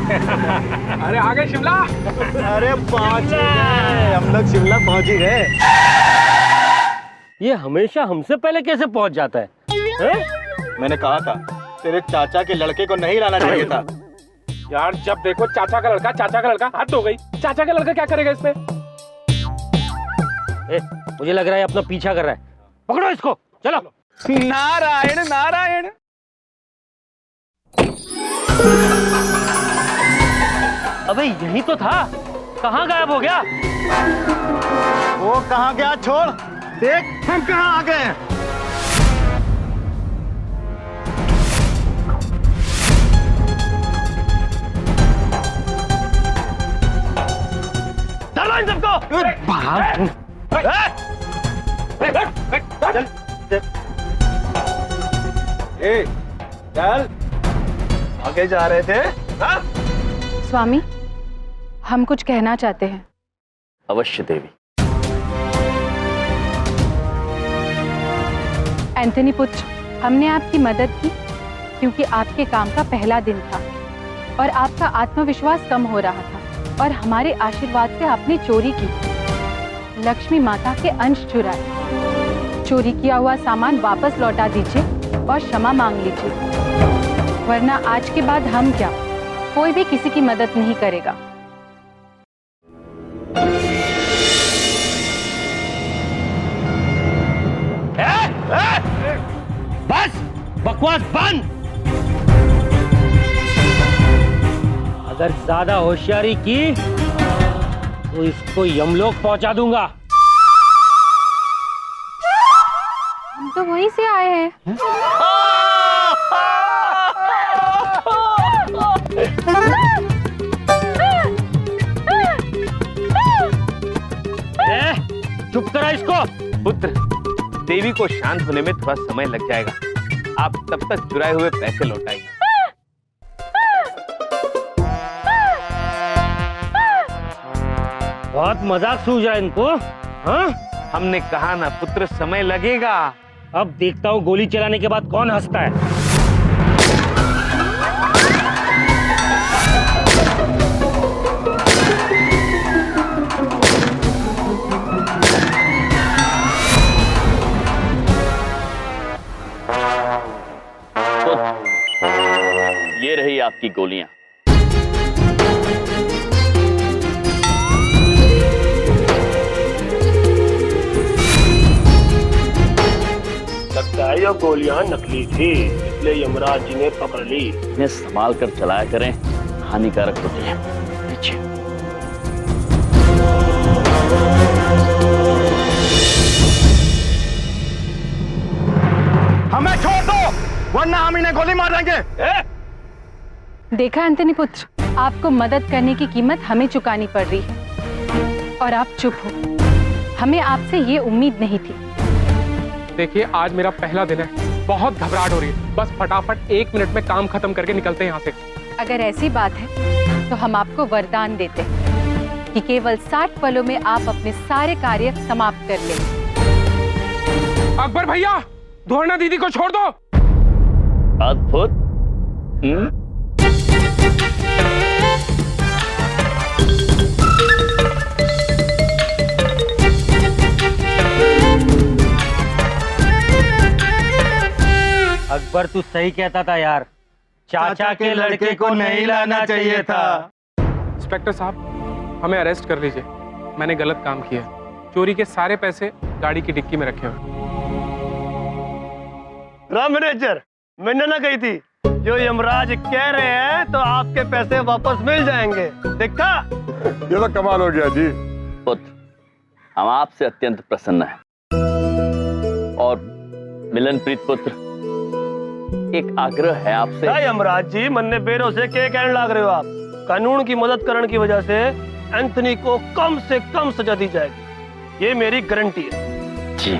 अरे आ गए शिमला। अरे पहुंच गए, हम लोग शिमला पहुंच ही गए। ये हमेशा हमसे पहले कैसे पहुंच जाता है? मैंने कहा था तेरे चाचा के लड़के को नहीं लाना चाहिए था। यार जब देखो चाचा का लड़का, हद हो गई। चाचा का लड़का क्या करेगा इसमें? मुझे लग रहा है अपना पीछा कर रहा है। पकड़ो इसको, चलो। नारायण नारायण। अबे यही तो था, कहाँ गायब हो गया? वो कहाँ गया छोड़, देख हम कहाँ आ गए। चलो इन सबको। चल आगे जा रहे थे। स्वामी, हम कुछ कहना चाहते हैं। अवश्य देवी। एंथनी पुत्र, हमने आपकी मदद की क्योंकि आपके काम का पहला दिन था और आपका आत्मविश्वास कम हो रहा था और हमारे आशीर्वाद से आपने चोरी की, लक्ष्मी माता के अंश चुराए। चोरी किया हुआ सामान वापस लौटा दीजिए और क्षमा मांग लीजिए, वरना आज के बाद हम क्या, कोई भी किसी की मदद नहीं करेगा। बस बकवास बंद। अगर ज्यादा होशियारी की तो इसको यमलोक पहुंचा दूंगा। हम तो वहीं से आए हैं। चुप करा इसको। पुत्र, देवी को शांत होने में थोड़ा समय लग जाएगा। आप तब तक चुराए हुए पैसे लौटाएंगे। बहुत मजाक सूझ रहा है इनको। हाँ? हमने कहा ना पुत्र, समय लगेगा। अब देखता हूँ गोली चलाने के बाद कौन हंसता है। ये रही आपकी गोलियां। लगता है ये गोलियां नकली थी, इसलिए यमराज जी ने पकड़ ली। इन्हें संभाल कर चलाया करें, हानिकारक होती है। पीछे। हमें छोड़ दो, वरना हम इन्हें गोली मार देंगे। देखा एंथनी पुत्र, आपको मदद करने की कीमत हमें चुकानी पड़ रही है और आप चुप हो। हमें आपसे ये उम्मीद नहीं थी। देखिए आज मेरा पहला दिन है, बहुत घबराहट हो रही है। बस फटाफट 1 मिनट में काम खत्म करके निकलते हैं यहाँ से। अगर ऐसी बात है तो हम आपको वरदान देते हैं कि केवल 60 पलों में आप अपने सारे कार्य समाप्त कर लें। अकबर भैया, धोरना दीदी को छोड़ दो। अद्भुत। अकबर तू सही कहता था यार, चाचा के लड़के को नहीं लाना चाहिए था। इंस्पेक्टर साहब, हमें अरेस्ट कर लीजिए। मैंने गलत काम किया। चोरी के सारे पैसे गाड़ी की डिक्की में रखे हुए। राम मैनेजर, मैंने ना कही थी, जो यमराज कह रहे हैं तो आपके पैसे वापस मिल जाएंगे। देखा? ये तो कमाल हो गया जी। पुत्र, हम आपसे अत्यंत प्रसन्न हैं। और मिलन प्रीत पुत्र, एक आग्रह है आपसे। यमराज जी, मन्ने बेरों से क्या कहने लग रहे हो आप? कानून की मदद करने की वजह से एंथनी को कम से कम सजा दी जाएगी, ये मेरी गारंटी है। जी।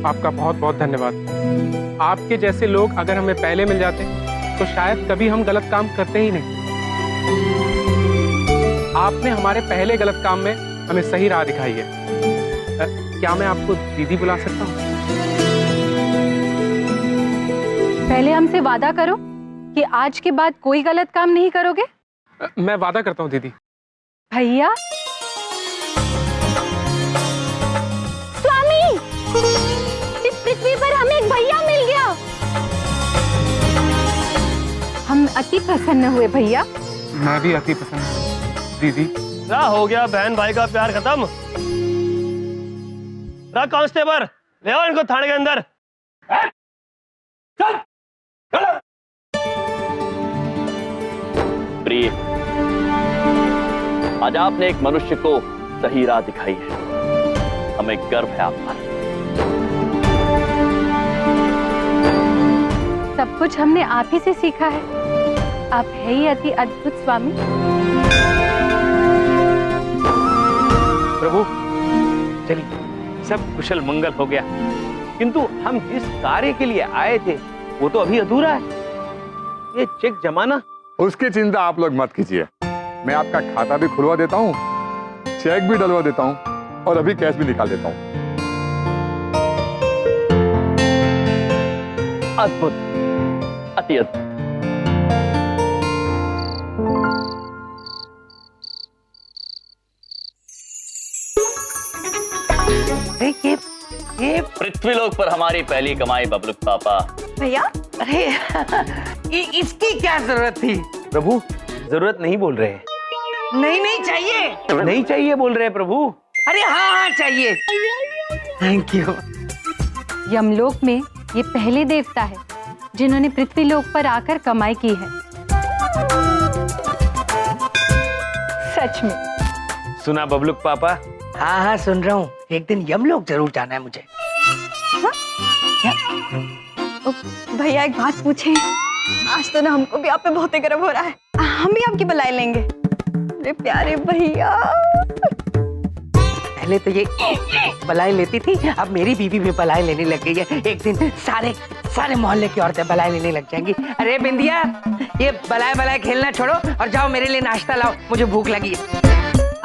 आपका बहुत बहुत धन्यवाद। आपके जैसे लोग अगर हमें पहले मिल जाते तो शायद कभी हम गलत काम करते ही नहीं। आपने हमारे पहले गलत काम में हमें सही राह दिखाई है। क्या मैं आपको दीदी बुला सकता हूँ? पहले हमसे वादा करो कि आज के बाद कोई गलत काम नहीं करोगे। मैं वादा करता हूँ दीदी। भैया, स्वामी, इस पृथ्वी पर हमें एक भैया मिल गया। हम अति प्रसन्न हुए भैया। मैं भी अति पसंद हूँ दीदी। क्या हो गया, बहन भाई का प्यार खत्म? कांस्टेबल, ले आओ इनको थाने के अंदर। प्रिय, आज आपने एक मनुष्य को सही राह दिखाई है। हमें गर्व है आप पर। सब कुछ हमने आप ही से सीखा है। आप है ही अति अद्भुत स्वामी। प्रभु चलिए, सब कुशल मंगल हो गया, किंतु हम जिस कार्य के लिए आए थे वो तो अभी अधूरा है। ये चेक जमाना। उसकी चिंता आप लोग मत कीजिए। मैं आपका खाता भी खुलवा देता हूँ, चेक भी डलवा देता हूँ और अभी कैश भी निकाल देता हूँ। अद्भुत, अति अद्भुत। ये पृथ्वीलोक पर हमारी पहली कमाई बबलू पापा। भैया, अरे इसकी क्या जरूरत थी? प्रभु जरूरत नहीं बोल रहे हैं। नहीं नहीं चाहिए। नहीं चाहिए बोल रहे हैं प्रभु। अरे हाँ हाँ चाहिए। Thank you. यमलोक में ये पहले देवता है जिन्होंने पृथ्वी लोक पर आकर कमाई की है। सच में। सुना बबलुक पापा? हाँ हाँ सुन रहा हूँ। एक दिन यमलोक जरूर जाना है मुझे। भैया एक बात पूछें? आज तो ना हमको भी आप पे बहुत ही गर्व हो रहा है। हम भी आपकी बलाई लेंगे। अरे प्यारे भैया। पहले तो ये बलाई लेती थी, अब मेरी बीवी भी बलाई लेने लग गई है। एक दिन सारे मोहल्ले की औरतें बलाई लेने लग जाएंगी। अरे बिंदिया, ये बलाई खेलना छोड़ो और जाओ मेरे लिए नाश्ता लाओ, मुझे भूख लगी है।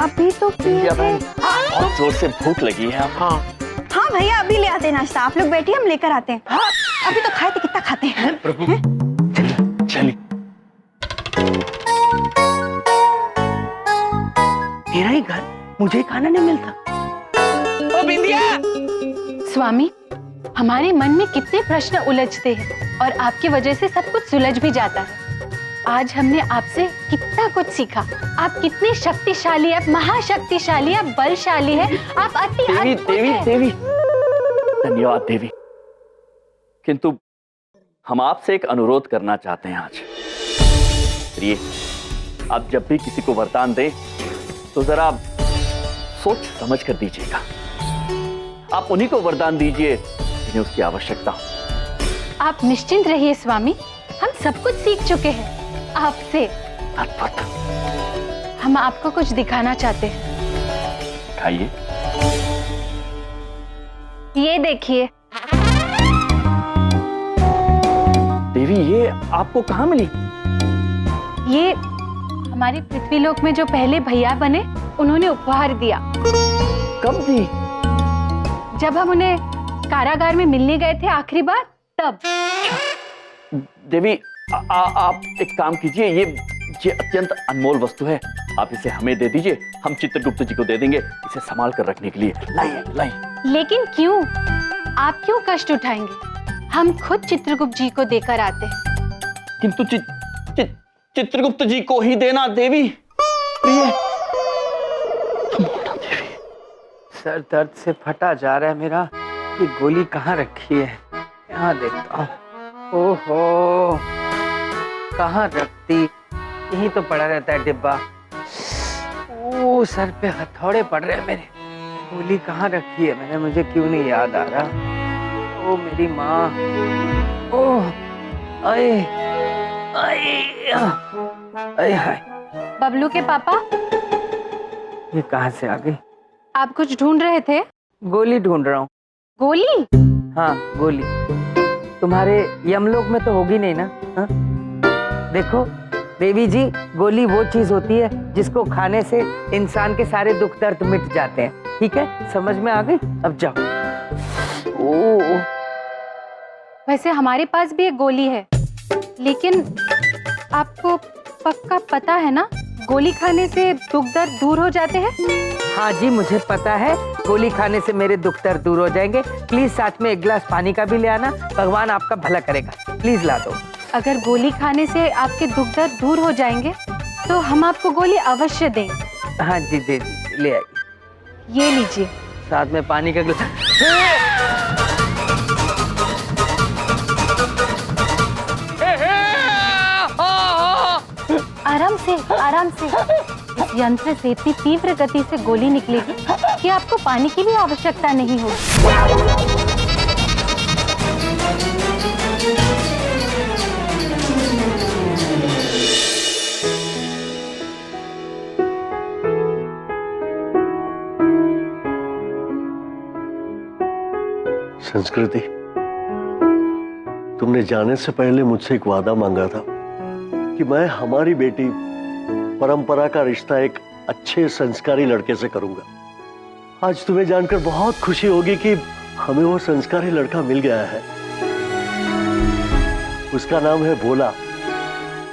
अभी तो बहुत जोर से भूख लगी है। हाँ भैया, अभी ले आते हैं नाश्ता। आप लोग बैठिए, हम लेकर आते हैं। अभी तो खाए थे, कितना खाते हैं? प्रभु चलिए। मेरा ही घर, मुझे खाना नहीं मिलता। ओ बिंदिया! स्वामी, हमारे मन में कितने प्रश्न उलझते हैं और आपकी वजह से सब कुछ सुलझ भी जाता है। आज हमने आपसे कितना कुछ सीखा। आप कितने शक्तिशाली, आप महाशक्तिशाली, आप बलशाली हैं, आप अति अद्भुत हैं। देवी धन्यवाद देवी। किंतु हम आपसे एक अनुरोध करना चाहते हैं आज। प्रिय, आप जब भी किसी को वरदान दें तो जरा सोच समझ कर दीजिएगा। आप उन्हीं को वरदान दीजिए जिन्हें उसकी आवश्यकता हो। आप निश्चिंत रहिए स्वामी, हम सब कुछ सीख चुके हैं आपसे। अद्भुत। हम आपको कुछ दिखाना चाहते हैं। खाइए। ये देखिए। देवी, ये आपको कहाँ मिली? ये हमारे पृथ्वीलोक में जो पहले भैया बने, उन्होंने उपहार दिया। कब दी? जब हम उन्हें कारागार में मिलने गए थे आखिरी बार, तब। देवी, आप एक काम कीजिए, ये अत्यंत अनमोल वस्तु है। आप इसे हमें दे दीजिए, हम चित्रगुप्त जी को दे देंगे इसे संभाल कर रखने के लिए। लाइए। लेकिन क्यों? आप क्यों कष्ट उठाएंगे? हम खुद चित्रगुप्त जी को देकर आते हैं। किंतु चित्रगुप्त जी को ही देना देवी। प्रिय, सर दर्द से फटा जा रहा है मेरा। ये गोली कहाँ रखी है? यहाँ देखता हूँ। ओहो, कहाँ रखती? यहीं तो पड़ा रहता है डिब्बा। ओ, सर पे हथौड़े पड़ रहे हैं मेरे। गोली कहाँ रखी है मैंने? मुझे क्यों नहीं याद आ रहा? ओ मेरी माँ। ओह, आए, हाय। बबलू के पापा, ये कहाँ से आ गई? आप कुछ ढूंढ रहे थे? गोली ढूंढ रहा हूँ। गोली? हाँ, गोली। तुम्हारे यमलोक में तो होगी नहीं ना? हाँ? देखो देवी जी, गोली वो चीज होती है जिसको खाने से इंसान के सारे दुख दर्द मिट जाते हैं। ठीक है, समझ में आ गई? अब जाओ। ओ, वैसे हमारे पास भी एक गोली है, लेकिन आपको पक्का पता है ना, गोली खाने से दुख दर्द दूर हो जाते हैं? हाँ जी, मुझे पता है, गोली खाने से मेरे दुख दर्द दूर हो जाएंगे। प्लीज साथ में एक गिलास पानी का भी ले आना, भगवान आपका भला करेगा। प्लीज ला दो। अगर गोली खाने से आपके दुख दर्द दूर हो जाएंगे तो हम आपको गोली अवश्य देंगे। हाँ जी, दे दीजिए, ले आइए। ये लीजिए। साथ में पानी का गिलास। आराम से, आराम से। इस यंत्र से इतनी तीव्र गति से गोली निकलेगी कि आपको पानी की भी आवश्यकता नहीं होगी। संस्कृति, तुमने जाने से पहले मुझसे एक वादा मांगा था कि मैं हमारी बेटी परंपरा का रिश्ता एक अच्छे संस्कारी लड़के से करूंगा। आज तुम्हें जानकर बहुत खुशी होगी कि हमें वो संस्कारी लड़का मिल गया है। उसका नाम है भोला,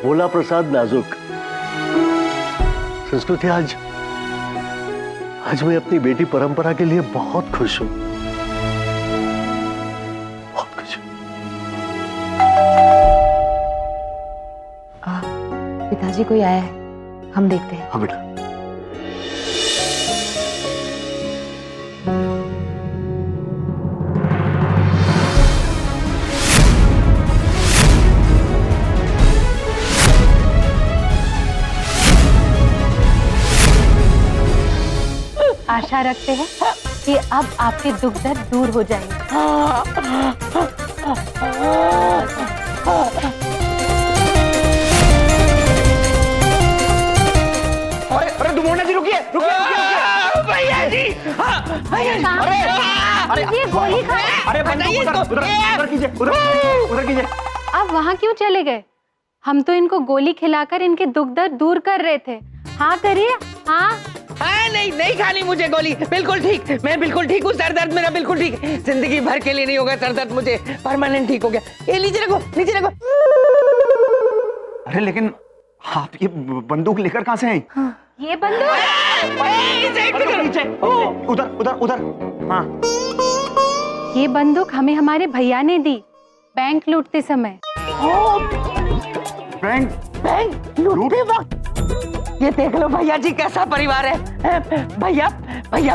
भोला प्रसाद नाजुक। संस्कृति, आज मैं अपनी बेटी परंपरा के लिए बहुत खुश हूं, बहुत खुश हूं। पिताजी कोई आया है, हम देखते हैं। हाँ बेटा। आशा रखते हैं कि अब आपके दुख दर्द दूर हो जाएंगे। अरे दुमोना जी, रुकिए रुकिए रुकिए। भैया जी, भैया जी, अरे ये गोली खा। अरे उधर कीजिए, उधर कीजिए। आप वहाँ क्यों चले गए? हम तो इनको गोली खिलाकर इनके दुख दर्द दूर कर रहे थे। हाँ करिए, हाँ। नहीं खानी मुझे गोली। बिल्कुल ठीक, मैं बिल्कुल ठीक हूँ। सर दर्द मेरा बिल्कुल ठीक, जिंदगी भर के लिए नहीं होगा सर दर्द, मुझे परमानेंट ठीक हो गया। ये नीचे रखो, नीचे रखो। अरे लेकिन आप ये बंदूक लेकर कहाँ से आई? ये बंदूक उधर उधर उधर। हाँ, ये बंदूक हमें हमारे भैया ने दी बैंक लूटते समय। बैंक लूटते वक्त। ये देख लो भैया जी, कैसा परिवार है। भैया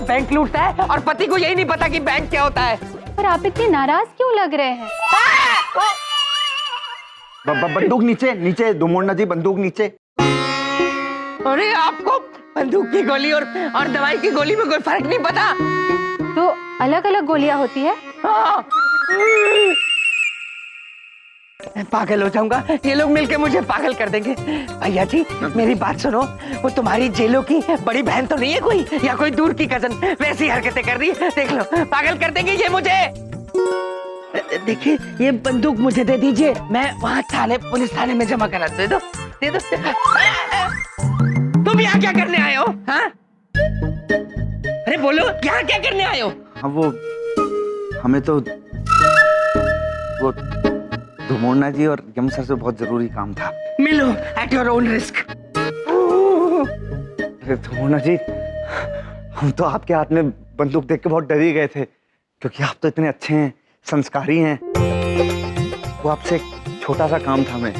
बैंक लूटता है और पति को यही नहीं पता कि बैंक क्या होता है। पर आप इतने नाराज क्यों लग रहे हैं? बंदूक नीचे, नीचे दुमोना जी, बंदूक नीचे। अरे आपको बंदूक की गोली और दवाई की गोली में कोई फर्क नहीं पता? तो अलग अलग गोलियां होती है। हाँ। मैं पागल हो जाऊंगा, ये लोग मिलके मुझे पागल कर देंगे। भैया जी मेरी बात सुनो, वो तुम्हारी जेलों की बड़ी बहन तो नहीं है कोई, या कोई दूर की कजन? वैसी हरकतें कर रही है, देख लो, पागल कर देंगे ये मुझे। देखिए ये बंदूक मुझे दे दीजिए, मैं वहाँ थाने, पुलिस थाने में जमा करा। दे दो, दे दो। तुम यहाँ क्या करने आए हो? हाँ, अरे बोलो, यहाँ क्या करने आए हो? हाँ, वो हमें तो वो दुमोना जी और यम सर से बहुत जरूरी काम था। मिलो एट योर ओन रिस्क। दुमोना जी, हम तो आपके हाथ में बंदूक देख के बहुत डर ही गए थे, क्योंकि आप तो इतने अच्छे हैं, संस्कारी हैं। वो आपसे एक छोटा सा काम था, हमें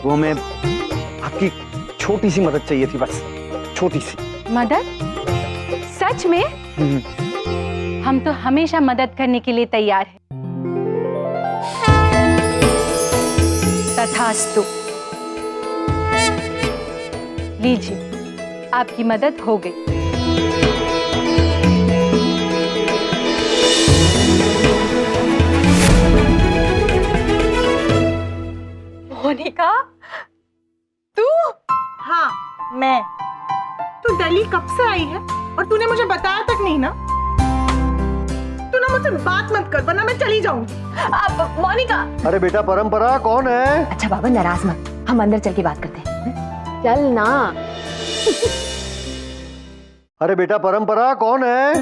वो हमें आपकी छोटी सी मदद चाहिए थी, बस छोटी सी मदद? सच में? हम तो हमेशा मदद करने के लिए तैयार हैं। तथास्तु। लीजिए, आपकी मदद हो गई। मोनिका, तू? हाँ मैं। तू दिल्ली कब से आई है और तूने मुझे बताया तक नहीं ना? तू ना मुझसे बात मत कर, वरना मैं चली जाऊंगी। मोनिका। अरे बेटा परंपरा कौन है? अच्छा बाबा नाराज मत, हम अंदर चल के बात करते हैं। चल ना। अरे बेटा परंपरा कौन है?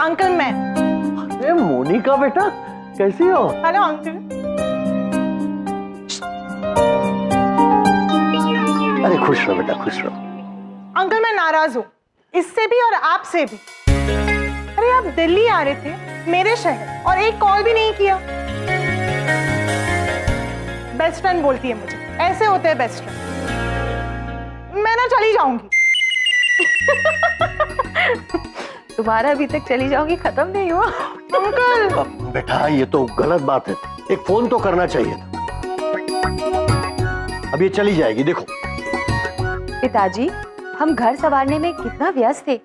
अंकल मैं। अरे मोनिका बेटा, कैसी हो? Hello uncle. अरे खुश रहो बेटा, खुश रहो। अंकल मैं नाराज हूँ, इससे भी और आपसे भी। अरे आप दिल्ली आ रहे थे मेरे शहर और एक कॉल भी नहीं किया। बेस्ट फ्रेंड बोलती है मुझे, ऐसे होते हैं बेस्ट फ्रेंड। मैं ना चली जाऊंगी। तुम्हारा अभी तक चली जाओगी खत्म नहीं हुआ। अंकल बेटा ये तो गलत बात है, एक फोन तो करना चाहिए था। अब ये चली जाएगी, देखो। पिताजी, हम घर संवारने में कितना व्यस्त थे,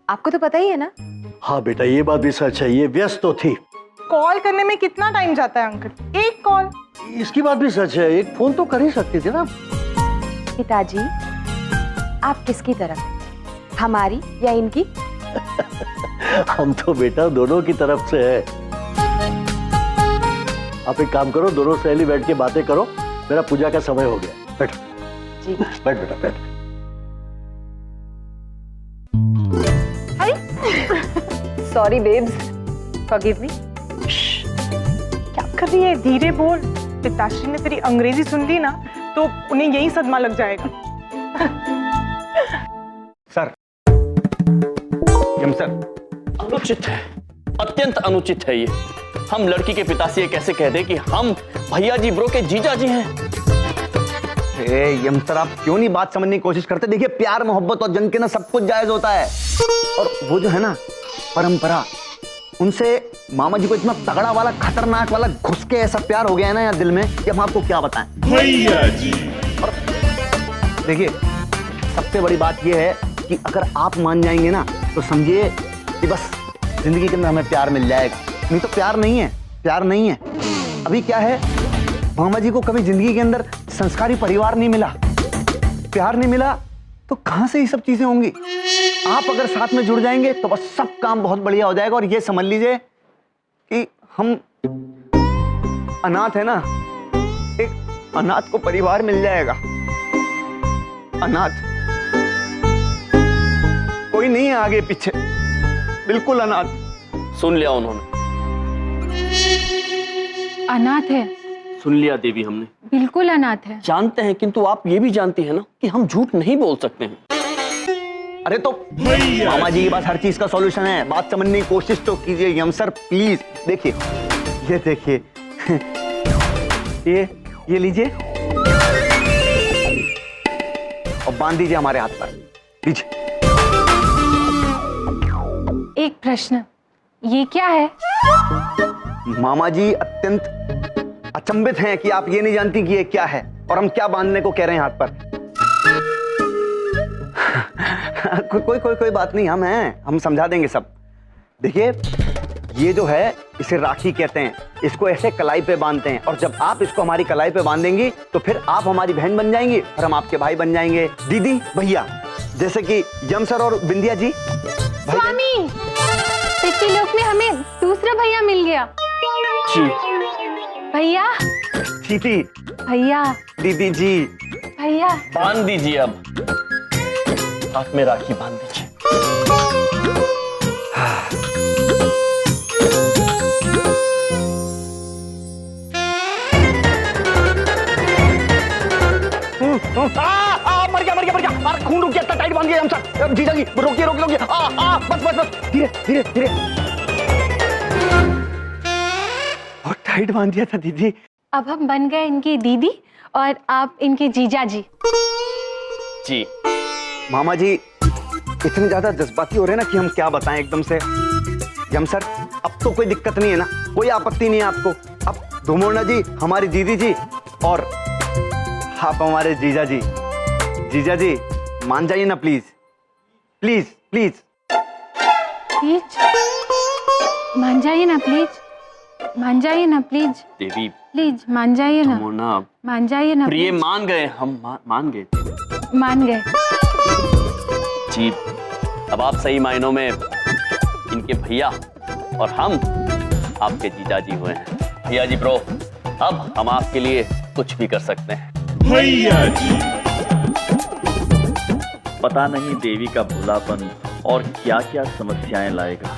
आपको तो पता ही है ना। हाँ बेटा, ये बात भी सच है, ये व्यस्त तो थी। कॉल करने में कितना टाइम जाता है अंकल? एक कॉल। इसकी बात भी सच है, एक फोन तो कर ही सकते थे ना। पिताजी, आप किसकी तरफ, हमारी या इनकी? हम तो बेटा दोनों की तरफ से है। आप एक काम करो, दोनों सहेली बैठ के बातें करो, मेरा पूजा का समय हो गया। बैठो जी। बैठ बेटा बैठ। Sorry babes, forgive me. क्या कर रही है? धीरे बोल, पिताश्री ने तेरी अंग्रेजी सुन ली ना तो उन्हें यही सदमा लग जाएगा। सर, यम सर, अनुचित है, अत्यंत अनुचित है ये। हम लड़की के पिता से ये कैसे कह दें कि हम भैया जी ब्रो के जीजा जी हैं? यम सर, आप क्यों नहीं बात समझने की कोशिश करते? देखिए, प्यार मोहब्बत और जंग के ना सब कुछ जायज होता है। और वो जो है ना परंपरा, उनसे मामा जी को इतना तगड़ा वाला खतरनाक वाला घुस के ऐसा प्यार हो गया है ना यार दिल में कि हम आपको क्या बताएं भैया जी। और देखिए, सबसे बड़ी बात यह है कि अगर आप मान जाएंगे ना तो समझिए कि बस जिंदगी के अंदर हमें प्यार मिल जाएगा। नहीं तो प्यार नहीं है, प्यार नहीं है। अभी क्या है, मामा जी को कभी जिंदगी के अंदर संस्कारी परिवार नहीं मिला, प्यार नहीं मिला, तो कहां से ये सब चीजें होंगी? आप अगर साथ में जुड़ जाएंगे तो बस सब काम बहुत बढ़िया हो जाएगा। और ये समझ लीजिए कि हम अनाथ है ना, एक अनाथ को परिवार मिल जाएगा। अनाथ, कोई नहीं है आगे पीछे, बिल्कुल अनाथ। सुन लिया उन्होंने, अनाथ है, सुन लिया देवी हमने। बिल्कुल अनाथ है। जानते हैं, किंतु आप ये भी जानती हैं ना कि हम झूठ नहीं बोल सकते हैं। अरे तो मामा जी के पास हर चीज का सॉल्यूशन है, बात समझने की कोशिश तो कीजिए यम सर प्लीज। देखिए, ये देखिए, ये लीजिए और बांध दीजिए हमारे हाथ पर, लीजिए। एक प्रश्न, ये क्या है? मामा जी अत्यंत अचंभित हैं कि आप ये नहीं जानती कि ये क्या है और हम क्या बांधने को कह रहे हैं हाथ पर। कोई बात नहीं, हम समझा देंगे सब। देखिए, ये जो है इसे राखी कहते हैं, इसको ऐसे कलाई पे बांधते हैं और जब आप इसको हमारी कलाई पे बांधेंगी तो फिर आप हमारी बहन बन जाएंगी और हम आपके भाई बन जाएंगे, दीदी भैया, जैसे कि यम सर और बिंदिया जी। स्वामी, पितृलोक में हमें दूसरा भैया मिल गया। जी भैया, चीटी भैया, दीदी जी, भैया बांध दीजिए, अब हाथ में राखी बांध दीजिए। मर गया, खून रुक गया, टाइट बांध दिया हम सर। जीजा जी रोकिए, बस धीरे धीरे। बहुत टाइट बांध दिया था दीदी। अब हम बन गए इनकी दीदी और आप इनके जीजा जी। जी मामा जी इतने ज्यादा जज्बाती हो रहे हैं ना कि हम क्या बताएं एकदम से। यम सर, अब तो कोई दिक्कत नहीं है ना, कोई आपत्ति नहीं है आपको? अब धुमोना जी हमारी दीदी जी और आप हमारे जीजा जी। जीजा जी मान जाइए ना प्लीज, प्लीज प्लीज प्लीज मान जाइए ना, प्लीज मान जाइए ना, प्लीज देवी, प्लीज मान जाइए ना, धुमोना, मान जाइए ना। प्रिय प्लीज। मान गए, हम मान गए, मान गए जी। अब आप सही मायनों में इनके भैया और हम आपके जीजा जी हुए हैं। भैया जी ब्रो, अब हम आपके लिए कुछ भी कर सकते हैं। भैया जी। पता नहीं देवी का भोलापन और क्या क्या समस्याएं लाएगा।